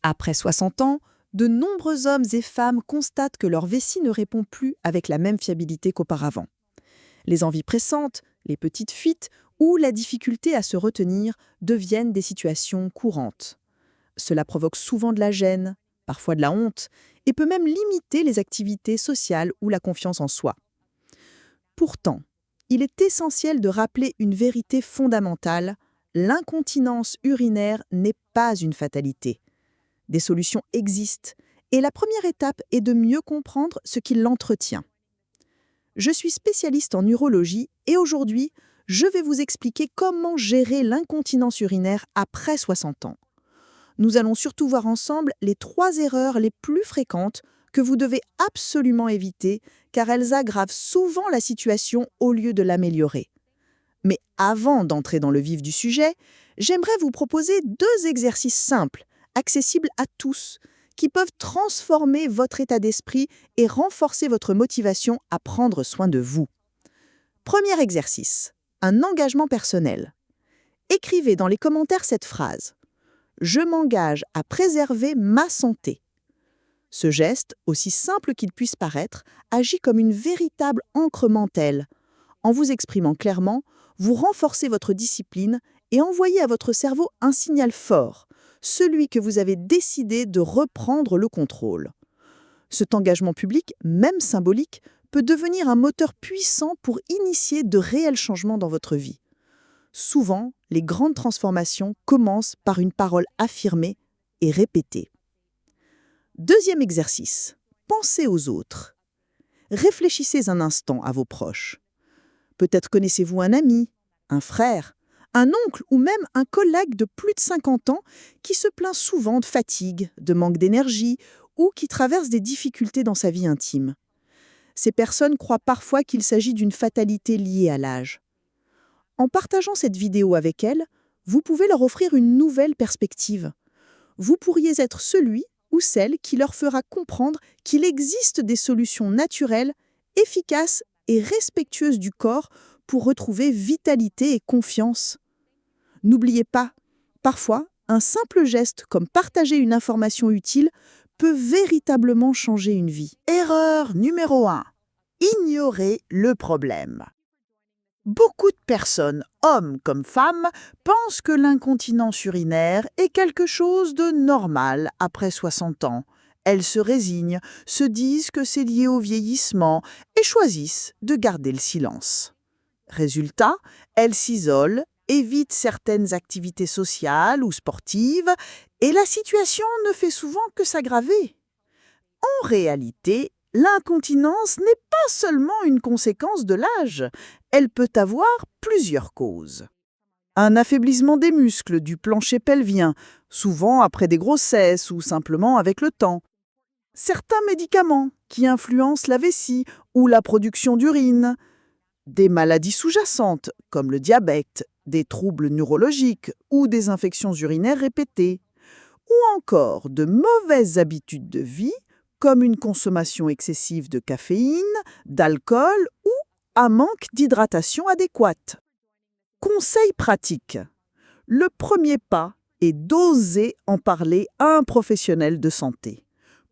Après 60 ans, de nombreux hommes et femmes constatent que leur vessie ne répond plus avec la même fiabilité qu'auparavant. Les envies pressantes, les petites fuites ou la difficulté à se retenir deviennent des situations courantes. Cela provoque souvent de la gêne, parfois de la honte, et peut même limiter les activités sociales ou la confiance en soi. Pourtant, il est essentiel de rappeler une vérité fondamentale: l'incontinence urinaire n'est pas une fatalité. Des solutions existent, et la première étape est de mieux comprendre ce qui l'entretient. Je suis spécialiste en urologie et aujourd'hui, je vais vous expliquer comment gérer l'incontinence urinaire après 60 ans. Nous allons surtout voir ensemble les 3 erreurs les plus fréquentes que vous devez absolument éviter car elles aggravent souvent la situation au lieu de l'améliorer. Mais avant d'entrer dans le vif du sujet, j'aimerais vous proposer 2 exercices simples, accessibles à tous, qui peuvent transformer votre état d'esprit et renforcer votre motivation à prendre soin de vous. Premier exercice, un engagement personnel. Écrivez dans les commentaires cette phrase: « Je m'engage à préserver ma santé ». Ce geste, aussi simple qu'il puisse paraître, agit comme une véritable ancre mentale. En vous exprimant clairement, vous renforcez votre discipline et envoyez à votre cerveau un signal fort, celui que vous avez décidé de reprendre le contrôle. Cet engagement public, même symbolique, peut devenir un moteur puissant pour initier de réels changements dans votre vie. Souvent, les grandes transformations commencent par une parole affirmée et répétée. Deuxième exercice, pensez aux autres. Réfléchissez un instant à vos proches. Peut-être connaissez-vous un ami, un frère, un oncle ou même un collègue de plus de 50 ans qui se plaint souvent de fatigue, de manque d'énergie ou qui traverse des difficultés dans sa vie intime. Ces personnes croient parfois qu'il s'agit d'une fatalité liée à l'âge. En partageant cette vidéo avec elles, vous pouvez leur offrir une nouvelle perspective. Vous pourriez être celui ou celle qui leur fera comprendre qu'il existe des solutions naturelles, efficaces et respectueuses du corps pour retrouver vitalité et confiance. N'oubliez pas, parfois, un simple geste comme partager une information utile peut véritablement changer une vie. Erreur numéro 1. Ignorer le problème. Beaucoup de personnes, hommes comme femmes, pensent que l'incontinence urinaire est quelque chose de normal après 60 ans. Elles se résignent, se disent que c'est lié au vieillissement et choisissent de garder le silence. Résultat, elles s'isolent, évitent certaines activités sociales ou sportives et la situation ne fait souvent que s'aggraver. En réalité, l'incontinence n'est pas seulement une conséquence de l'âge, elle peut avoir plusieurs causes. Un affaiblissement des muscles du plancher pelvien, souvent après des grossesses ou simplement avec le temps. Certains médicaments qui influencent la vessie ou la production d'urine. Des maladies sous-jacentes comme le diabète, des troubles neurologiques ou des infections urinaires répétées. Ou encore de mauvaises habitudes de vie comme une consommation excessive de caféine, d'alcool ou un manque d'hydratation adéquate. Conseil pratique. Le premier pas est d'oser en parler à un professionnel de santé.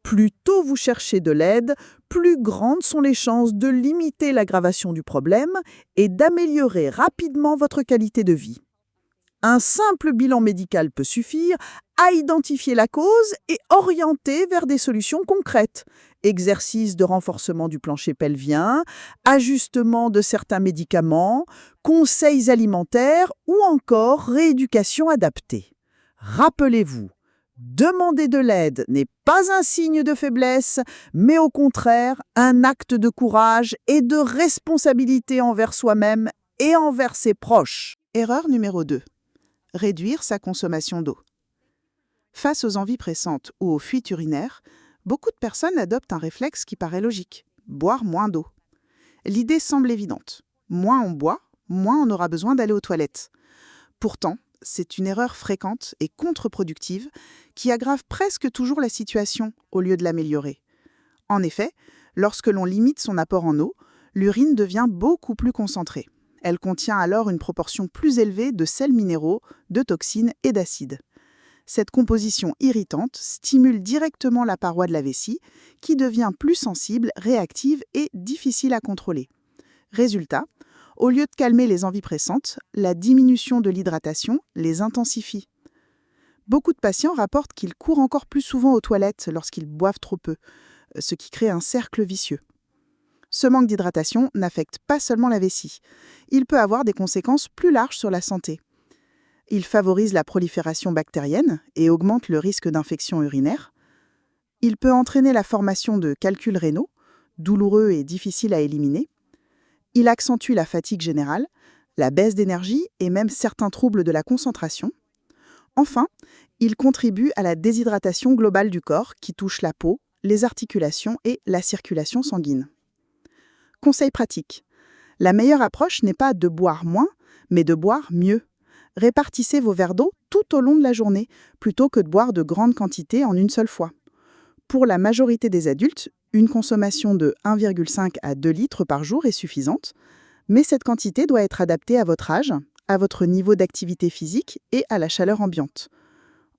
Plus tôt vous cherchez de l'aide, plus grandes sont les chances de limiter l'aggravation du problème et d'améliorer rapidement votre qualité de vie. Un simple bilan médical peut suffire à identifier la cause et orienter vers des solutions concrètes. Exercices de renforcement du plancher pelvien, ajustement de certains médicaments, conseils alimentaires ou encore rééducation adaptée. Rappelez-vous, demander de l'aide n'est pas un signe de faiblesse, mais au contraire un acte de courage et de responsabilité envers soi-même et envers ses proches. Erreur numéro 2. Réduire sa consommation d'eau. Face aux envies pressantes ou aux fuites urinaires, beaucoup de personnes adoptent un réflexe qui paraît logique: boire moins d'eau. L'idée semble évidente. Moins on boit, moins on aura besoin d'aller aux toilettes. Pourtant, c'est une erreur fréquente et contre-productive qui aggrave presque toujours la situation au lieu de l'améliorer. En effet, lorsque l'on limite son apport en eau, l'urine devient beaucoup plus concentrée. Elle contient alors une proportion plus élevée de sels minéraux, de toxines et d'acides. Cette composition irritante stimule directement la paroi de la vessie, qui devient plus sensible, réactive et difficile à contrôler. Résultat, au lieu de calmer les envies pressantes, la diminution de l'hydratation les intensifie. Beaucoup de patients rapportent qu'ils courent encore plus souvent aux toilettes lorsqu'ils boivent trop peu, ce qui crée un cercle vicieux. Ce manque d'hydratation n'affecte pas seulement la vessie. Il peut avoir des conséquences plus larges sur la santé. Il favorise la prolifération bactérienne et augmente le risque d'infection urinaire. Il peut entraîner la formation de calculs rénaux, douloureux et difficiles à éliminer. Il accentue la fatigue générale, la baisse d'énergie et même certains troubles de la concentration. Enfin, il contribue à la déshydratation globale du corps qui touche la peau, les articulations et la circulation sanguine. Conseil pratique. La meilleure approche n'est pas de boire moins, mais de boire mieux. Répartissez vos verres d'eau tout au long de la journée, plutôt que de boire de grandes quantités en une seule fois. Pour la majorité des adultes, une consommation de 1,5 à 2 litres par jour est suffisante, mais cette quantité doit être adaptée à votre âge, à votre niveau d'activité physique et à la chaleur ambiante.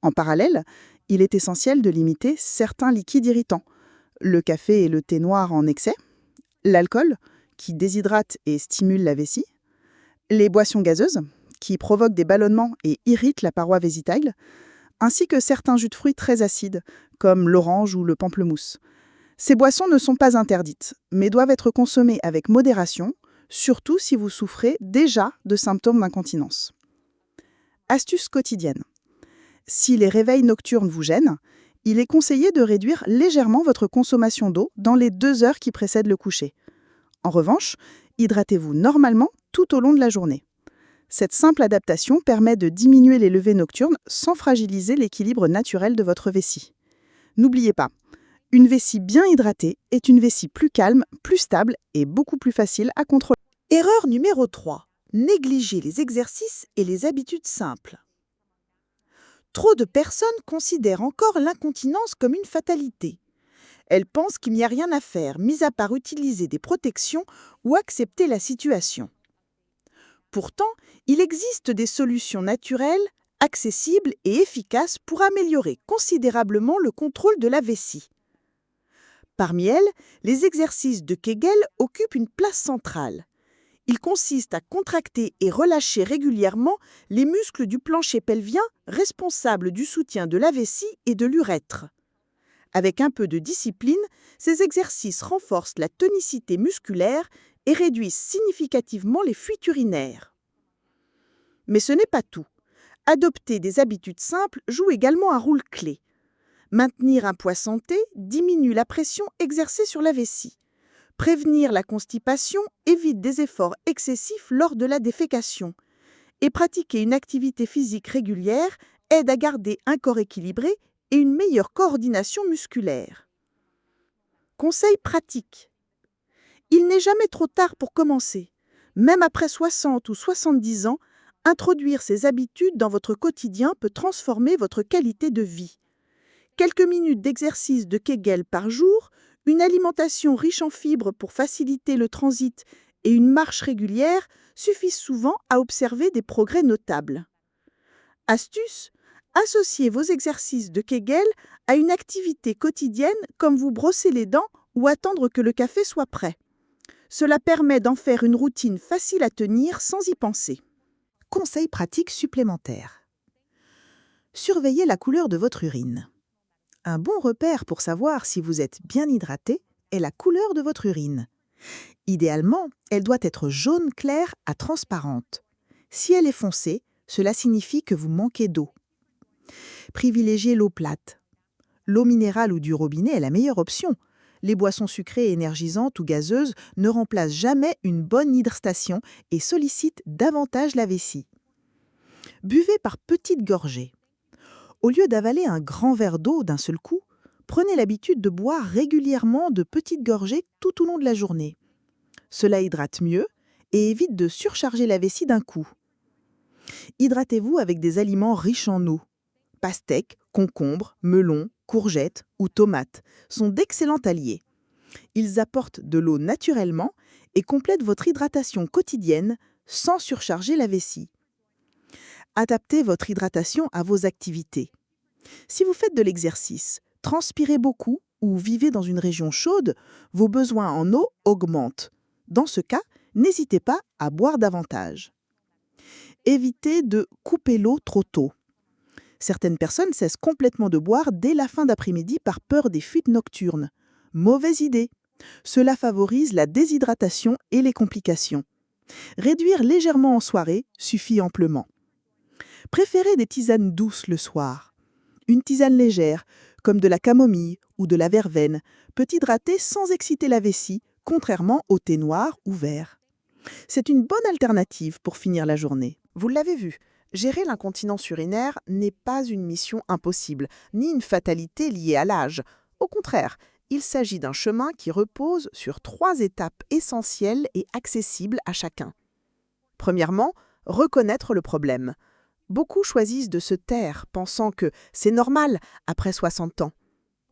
En parallèle, il est essentiel de limiter certains liquides irritants, le café et le thé noir en excès, l'alcool, qui déshydrate et stimule la vessie, les boissons gazeuses, qui provoquent des ballonnements et irritent la paroi vésicale, ainsi que certains jus de fruits très acides, comme l'orange ou le pamplemousse. Ces boissons ne sont pas interdites, mais doivent être consommées avec modération, surtout si vous souffrez déjà de symptômes d'incontinence. Astuce quotidienne. Si les réveils nocturnes vous gênent, il est conseillé de réduire légèrement votre consommation d'eau dans les 2 heures qui précèdent le coucher. En revanche, hydratez-vous normalement tout au long de la journée. Cette simple adaptation permet de diminuer les levées nocturnes sans fragiliser l'équilibre naturel de votre vessie. N'oubliez pas, une vessie bien hydratée est une vessie plus calme, plus stable et beaucoup plus facile à contrôler. Erreur numéro 3. Négliger les exercices et les habitudes simples. Trop de personnes considèrent encore l'incontinence comme une fatalité. Elles pensent qu'il n'y a rien à faire, mis à part utiliser des protections ou accepter la situation. Pourtant, il existe des solutions naturelles, accessibles et efficaces pour améliorer considérablement le contrôle de la vessie. Parmi elles, les exercices de Kegel occupent une place centrale. Ils consistent à contracter et relâcher régulièrement les muscles du plancher pelvien responsables du soutien de la vessie et de l'urètre. Avec un peu de discipline, ces exercices renforcent la tonicité musculaire et réduisent significativement les fuites urinaires. Mais ce n'est pas tout. Adopter des habitudes simples joue également un rôle clé. Maintenir un poids santé diminue la pression exercée sur la vessie. Prévenir la constipation évite des efforts excessifs lors de la défécation. Et pratiquer une activité physique régulière aide à garder un corps équilibré et une meilleure coordination musculaire. Conseil pratique. Il n'est jamais trop tard pour commencer. Même après 60 ou 70 ans, introduire ces habitudes dans votre quotidien peut transformer votre qualité de vie. Quelques minutes d'exercice de Kegel par jour, une alimentation riche en fibres pour faciliter le transit et une marche régulière suffisent souvent à observer des progrès notables. Astuce: associez vos exercices de Kegel à une activité quotidienne comme vous brosser les dents ou attendre que le café soit prêt. Cela permet d'en faire une routine facile à tenir sans y penser. Conseil pratique supplémentaire. Surveillez la couleur de votre urine. Un bon repère pour savoir si vous êtes bien hydraté est la couleur de votre urine. Idéalement, elle doit être jaune clair à transparente. Si elle est foncée, cela signifie que vous manquez d'eau. Privilégiez l'eau plate. L'eau minérale ou du robinet est la meilleure option. Les boissons sucrées énergisantes ou gazeuses ne remplacent jamais une bonne hydratation et sollicitent davantage la vessie. Buvez par petites gorgées. Au lieu d'avaler un grand verre d'eau d'un seul coup, prenez l'habitude de boire régulièrement de petites gorgées tout au long de la journée. Cela hydrate mieux et évite de surcharger la vessie d'un coup. Hydratez-vous avec des aliments riches en eau. Pastèques, concombres, melons, courgettes ou tomates sont d'excellents alliés. Ils apportent de l'eau naturellement et complètent votre hydratation quotidienne sans surcharger la vessie. Adaptez votre hydratation à vos activités. Si vous faites de l'exercice, transpirez beaucoup ou vivez dans une région chaude, vos besoins en eau augmentent. Dans ce cas, n'hésitez pas à boire davantage. Évitez de couper l'eau trop tôt. Certaines personnes cessent complètement de boire dès la fin d'après-midi par peur des fuites nocturnes. Mauvaise idée. Cela favorise la déshydratation et les complications. Réduire légèrement en soirée suffit amplement. Préférez des tisanes douces le soir. Une tisane légère, comme de la camomille ou de la verveine, peut hydrater sans exciter la vessie, contrairement au thé noir ou vert. C'est une bonne alternative pour finir la journée. Vous l'avez vu, gérer l'incontinence urinaire n'est pas une mission impossible, ni une fatalité liée à l'âge. Au contraire, il s'agit d'un chemin qui repose sur 3 étapes essentielles et accessibles à chacun. Premièrement, reconnaître le problème. Beaucoup choisissent de se taire, pensant que c'est normal après 60 ans.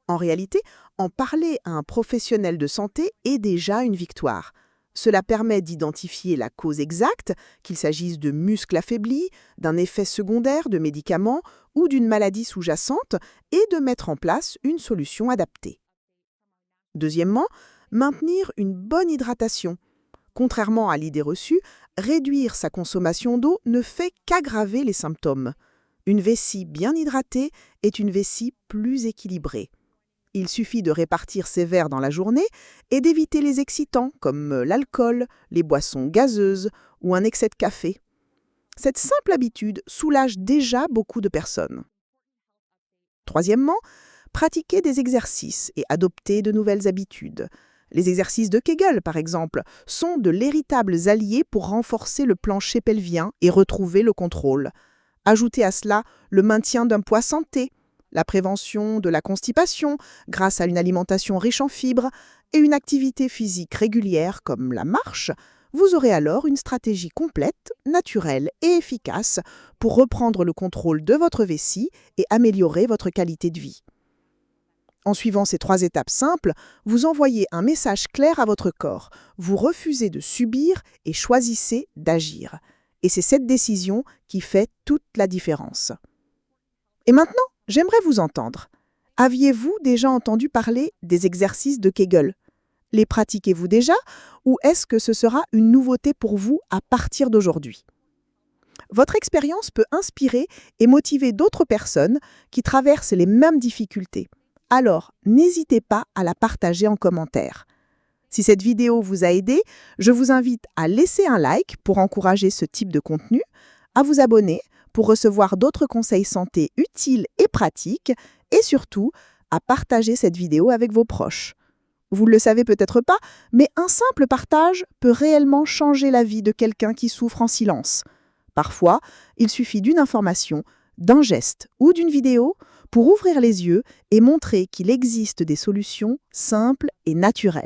En réalité, en parler à un professionnel de santé est déjà une victoire. Cela permet d'identifier la cause exacte, qu'il s'agisse de muscles affaiblis, d'un effet secondaire de médicaments ou d'une maladie sous-jacente, et de mettre en place une solution adaptée. Deuxièmement, maintenir une bonne hydratation. Contrairement à l'idée reçue, réduire sa consommation d'eau ne fait qu'aggraver les symptômes. Une vessie bien hydratée est une vessie plus équilibrée. Il suffit de répartir ses verres dans la journée et d'éviter les excitants comme l'alcool, les boissons gazeuses ou un excès de café. Cette simple habitude soulage déjà beaucoup de personnes. Troisièmement, pratiquer des exercices et adopter de nouvelles habitudes. Les exercices de Kegel, par exemple, sont de véritables alliés pour renforcer le plancher pelvien et retrouver le contrôle. Ajoutez à cela le maintien d'un poids santé, la prévention de la constipation grâce à une alimentation riche en fibres et une activité physique régulière comme la marche, vous aurez alors une stratégie complète, naturelle et efficace pour reprendre le contrôle de votre vessie et améliorer votre qualité de vie. En suivant ces 3 étapes simples, vous envoyez un message clair à votre corps. Vous refusez de subir et choisissez d'agir. Et c'est cette décision qui fait toute la différence. Et maintenant, j'aimerais vous entendre. Aviez-vous déjà entendu parler des exercices de Kegel? Les pratiquez-vous déjà ou est-ce que ce sera une nouveauté pour vous à partir d'aujourd'hui? Votre expérience peut inspirer et motiver d'autres personnes qui traversent les mêmes difficultés. Alors, n'hésitez pas à la partager en commentaire. Si cette vidéo vous a aidé, je vous invite à laisser un like pour encourager ce type de contenu, à vous abonner pour recevoir d'autres conseils santé utiles et pratiques, et surtout, à partager cette vidéo avec vos proches. Vous ne le savez peut-être pas, mais un simple partage peut réellement changer la vie de quelqu'un qui souffre en silence. Parfois, il suffit d'une information, d'un geste ou d'une vidéo pour ouvrir les yeux et montrer qu'il existe des solutions simples et naturelles.